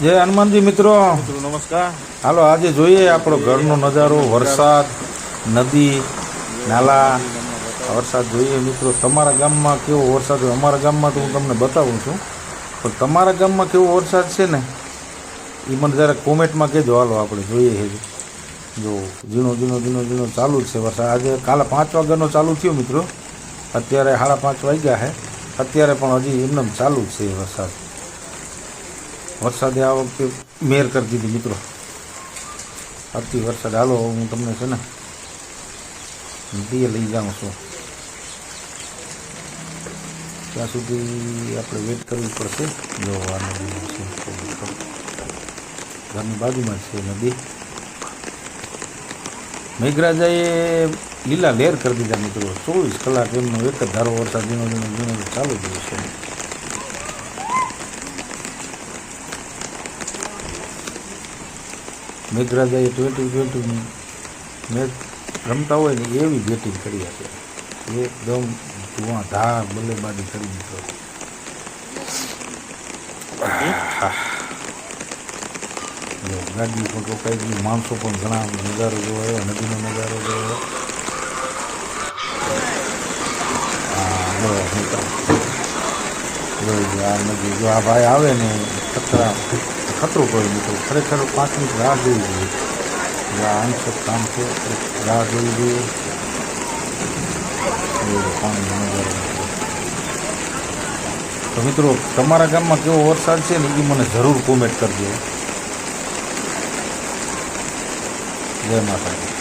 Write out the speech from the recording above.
જય હનુમાનજી મિત્રો. નમસ્કાર. હાલો આજે જોઈએ આપણો ઘરનો નજારો, વરસાદ, નદી, નાલા. વરસાદ જોઈએ મિત્રો. તમારા ગામમાં કેવો વરસાદ હોય? અમારા ગામમાં તો હું તમને બતાવું છું, પણ તમારા ગામમાં કેવો વરસાદ છે ને એ મને જરાક કોમેન્ટમાં કહેજો. હાલો આપણે જોઈએ છે. જો ઝીણો ઝીણો ઝીણો ઝીણો ચાલુ જ છે વરસાદ. આજે કાલે 5 વાગ્યાનો ચાલુ થયો મિત્રો, અત્યારે 5:30 વાગ્યા છે. અત્યારે પણ હજી એમને ચાલુ જ છે વરસાદ. વરસાદે આ વખતે મેર કરી દીધી મિત્રો, અતિ વરસાદ. હાલો હું તમને છે ને નદીએ લઈ જાઉં છું. ત્યાં સુધી આપણે વેઇટ કરવી પડશે. જો આ નદી છે, ઘરની બાજુમાં છે નદી. મેઘરાજાએ લીલા લહેર કરી દીધા મિત્રો. 24 કલાક એમનો એક જ ધારો વરસાદ ઝીણો ઝીણો ઝીણો ચાલુ જ છે. મેઘરાજાએ 2020 મેચ રમતા હોય ને એવી બેટિંગ કરી આપે. એકદમ ધુઆધાર બલ્લેબાજી કરી દીધો. ગાડી પણ રોકાઈ ગઈ, માણસો પણ ઘણા નજારો જોયો, નદીનો નજારો જોયો. આ નદી જો આ ભાઈ આવે ને ખતરો કોઈ મિત્રો. ખરેખર 5 મિનિટ રાહ જોવી જોઈએ. આ અંશક કામ છે, રાહ જોવી જોઈએ. પાણીનો નજારો. તો મિત્રો તમારા ગામમાં કેવો વરસાદ છે ને એ મને જરૂર કોમેન્ટ કરજો. જય માતાજી.